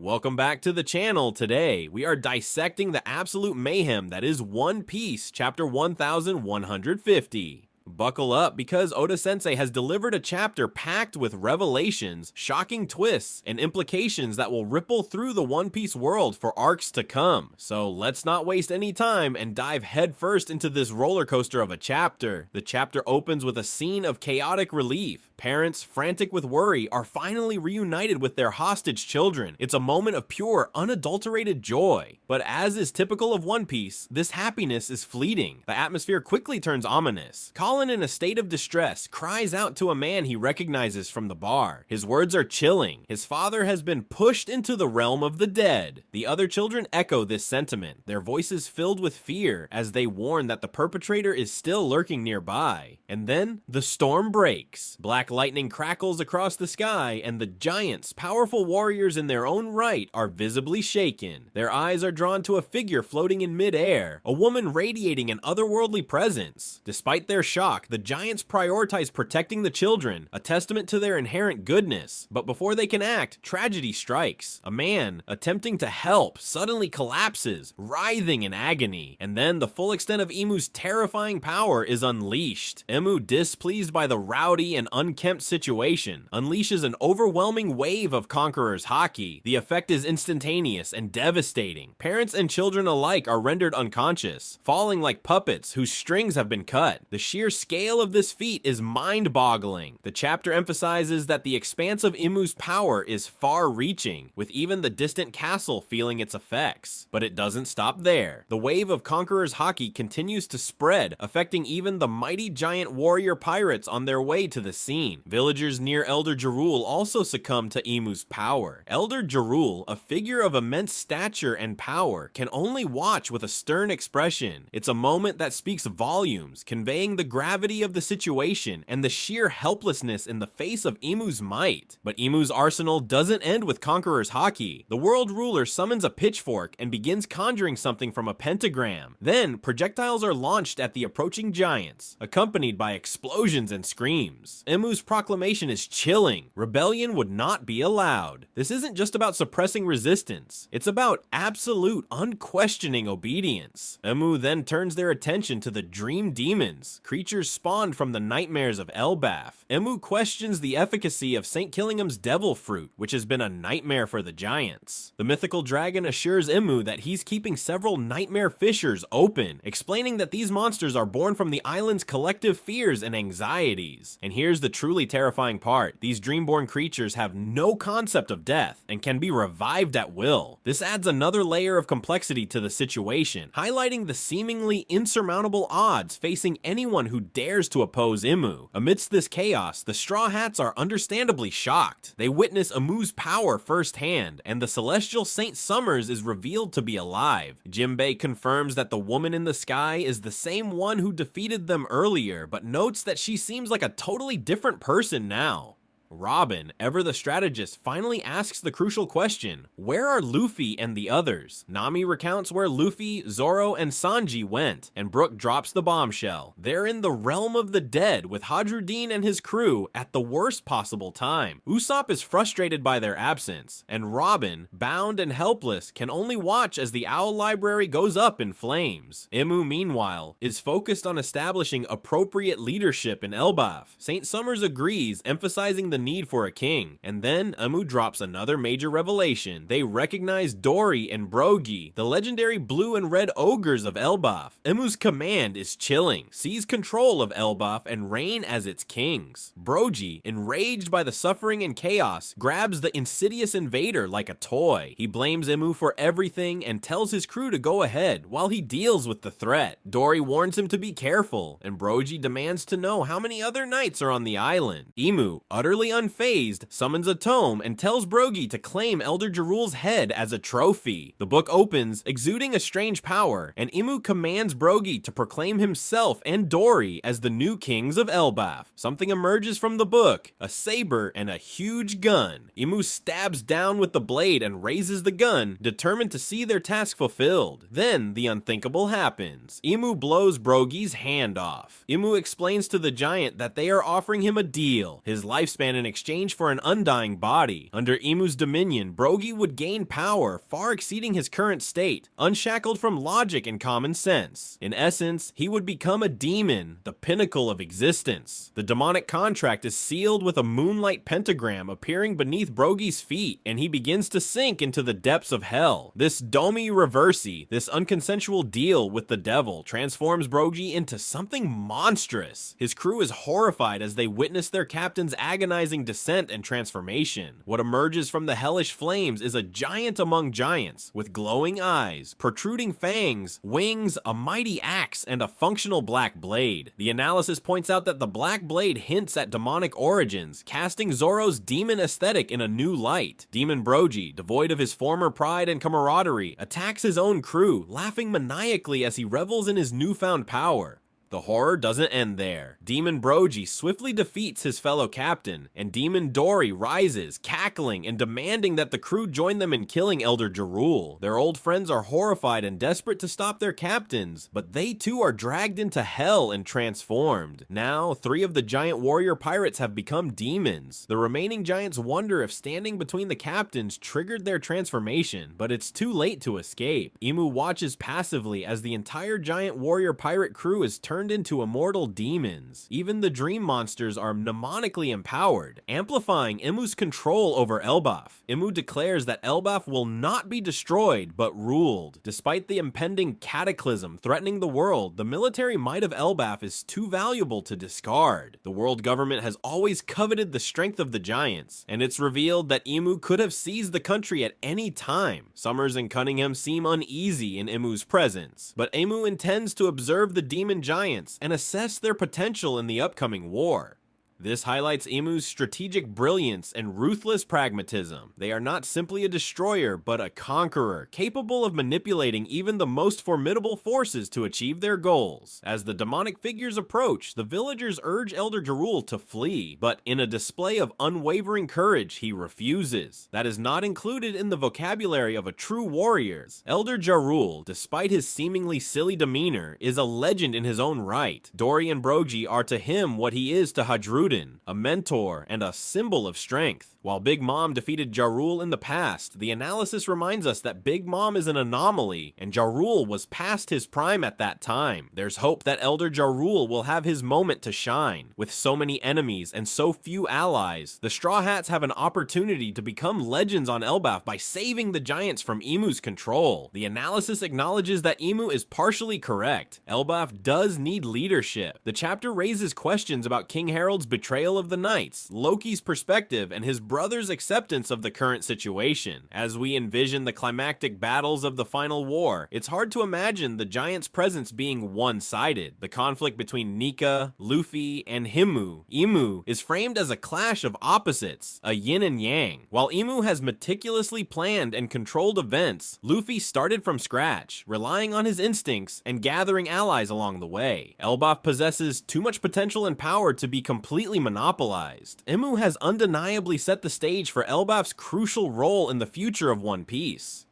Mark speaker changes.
Speaker 1: Welcome back to the channel. Today, we are dissecting the absolute mayhem that is One Piece, chapter 1150. Buckle up because Oda-sensei has delivered a chapter packed with revelations, shocking twists, and implications that will ripple through the One Piece world for arcs to come. So let's not waste any time and dive headfirst into this roller coaster of a chapter. The chapter opens with a scene of chaotic relief. Parents, frantic with worry, are finally reunited with their hostage children. It's a moment of pure, unadulterated joy. But as is typical of One Piece, this happiness is fleeting. The atmosphere quickly turns ominous. Colin, in a state of distress, cries out to a man he recognizes from the bar. His words are chilling. His father has been pushed into the realm of the dead. The other children echo this sentiment, their voices filled with fear as they warn that the perpetrator is still lurking nearby. And then, the storm breaks. Black lightning crackles across the sky, and the giants, powerful warriors in their own right, are visibly shaken. Their eyes are drawn to a figure floating in midair, a woman radiating an otherworldly presence. Despite their shock, the giants prioritize protecting the children, a testament to their inherent goodness. But before they can act, tragedy strikes. A man, attempting to help, suddenly collapses, writhing in agony. And then the full extent of Imu's terrifying power is unleashed. Imu, displeased by the rowdy and unkempt situation, unleashes an overwhelming wave of Conqueror's Haki. The effect is instantaneous and devastating. Parents and children alike are rendered unconscious, falling like puppets whose strings have been cut. The sheer scale of this feat is mind-boggling. The chapter emphasizes that the expanse of Imu's power is far-reaching, with even the distant castle feeling its effects. But it doesn't stop there. The wave of Conqueror's Haki continues to spread, affecting even the mighty giant warrior pirates on their way to the scene. Villagers near Elder Jarul also succumb to Imu's power. Elder Jarul, a figure of immense stature and power, can only watch with a stern expression. It's a moment that speaks volumes, conveying the gravity of the situation and the sheer helplessness in the face of Imu's might. But Imu's arsenal doesn't end with Conqueror's Haki. The world ruler summons a pitchfork and begins conjuring something from a pentagram. Then, projectiles are launched at the approaching giants, accompanied by explosions and screams. Imu's proclamation is chilling. Rebellion would not be allowed. This isn't just about suppressing resistance. It's about absolute, unquestioning obedience. Imu then turns their attention to the dream demons, creatures spawned from the nightmares of Elbaf. Imu questions the efficacy of St. Killingham's devil fruit, which has been a nightmare for the giants. The mythical dragon assures Imu that he's keeping several nightmare fissures open, explaining that these monsters are born from the island's collective fears and anxieties. And here's the truly terrifying part. These dreamborn creatures have no concept of death and can be revived at will. This adds another layer of complexity to the situation, highlighting the seemingly insurmountable odds facing anyone who dares to oppose Imu. Amidst this chaos, the Straw Hats are understandably shocked. They witness Imu's power firsthand, and the celestial Saint Summers is revealed to be alive. Jinbei confirms that the woman in the sky is the same one who defeated them earlier, but notes that she seems like a totally different person now. Robin, ever the strategist, finally asks the crucial question, where are Luffy and the others? Nami recounts where Luffy, Zoro, and Sanji went, and Brook drops the bombshell. They're in the realm of the dead with Hadruddin and his crew at the worst possible time. Usopp is frustrated by their absence, and Robin, bound and helpless, can only watch as the Owl Library goes up in flames. Imu, meanwhile, is focused on establishing appropriate leadership in Elbaf. St. Summers agrees, emphasizing the need for a king, and then Imu drops another major revelation. They recognize Dory and Brogy, the legendary blue and red ogres of Elbaf. Imu's command is chilling, seize control of Elbaf and reign as its kings. Brogy, enraged by the suffering and chaos, grabs the insidious invader like a toy. He blames Imu for everything and tells his crew to go ahead while he deals with the threat. Dory warns him to be careful, and Brogy demands to know how many other knights are on the island. Imu, utterly unfazed, summons a tome and tells Brogy to claim Elder Jarul's head as a trophy. The book opens, exuding a strange power, and Imu commands Brogy to proclaim himself and Dory as the new kings of Elbaf. Something emerges from the book, a saber and a huge gun. Imu stabs down with the blade and raises the gun, determined to see their task fulfilled. Then the unthinkable happens. Imu blows Brogy's hand off. Imu explains to the giant that they are offering him a deal, his lifespan in exchange for an undying body. Under Imu's dominion, Brogy would gain power far exceeding his current state, unshackled from logic and common sense. In essence, he would become a demon, the pinnacle of existence. The demonic contract is sealed with a moonlight pentagram appearing beneath Brogy's feet, and he begins to sink into the depths of hell. This domi reversi, this unconsensual deal with the devil, transforms Brogy into something monstrous. His crew is horrified as they witness their captain's agonizing descent and transformation. What emerges from the hellish flames is a giant among giants, with glowing eyes, protruding fangs, wings, a mighty axe, and a functional black blade. The analysis points out that the black blade hints at demonic origins, casting Zoro's demon aesthetic in a new light. Demon Brogy, devoid of his former pride and camaraderie, attacks his own crew, laughing maniacally as he revels in his newfound power. The horror doesn't end there. Demon Brogy swiftly defeats his fellow captain, and Demon Dory rises, cackling and demanding that the crew join them in killing Elder Jarul. Their old friends are horrified and desperate to stop their captains, but they too are dragged into hell and transformed. Now, 3 of the giant warrior pirates have become demons. The remaining giants wonder if standing between the captains triggered their transformation, but it's too late to escape. Imu watches passively as the entire giant warrior pirate crew is turned into immortal demons. Even the dream monsters are mnemonically empowered, amplifying Imu's control over Elbaf. Imu declares that Elbaf will not be destroyed, but ruled. Despite the impending cataclysm threatening the world, the military might of Elbaf is too valuable to discard. The world government has always coveted the strength of the giants, and it's revealed that Imu could have seized the country at any time. Summers and Cunningham seem uneasy in Imu's presence, but Imu intends to observe the demon giants and assess their potential in the upcoming war. This highlights Imu's strategic brilliance and ruthless pragmatism. They are not simply a destroyer, but a conqueror, capable of manipulating even the most formidable forces to achieve their goals. As the demonic figures approach, the villagers urge Elder Jarul to flee, but in a display of unwavering courage, he refuses. That is not included in the vocabulary of a true warrior. Elder Jarul, despite his seemingly silly demeanor, is a legend in his own right. Dory and Brogy are to him what he is to Hadrudin, a mentor and a symbol of strength. While Big Mom defeated Jarul in the past, the analysis reminds us that Big Mom is an anomaly, and Jarul was past his prime at that time. There's hope that Elder Jarul will have his moment to shine. With so many enemies and so few allies, the Straw Hats have an opportunity to become legends on Elbaf by saving the giants from Imu's control. The analysis acknowledges that Imu is partially correct. Elbaf does need leadership. The chapter raises questions about King Harold's betrayal of the knights, Loki's perspective, and his brother's acceptance of the current situation. As we envision the climactic battles of the final war, it's hard to imagine the giants' presence being one-sided. The conflict between Nika, Luffy, and Imu is framed as a clash of opposites, a yin and yang. While Imu has meticulously planned and controlled events, Luffy started from scratch, relying on his instincts and gathering allies along the way. Elbaf possesses too much potential and power to be completely monopolized. Imu has undeniably set the stage for Elbaf's crucial role in the future of One Piece.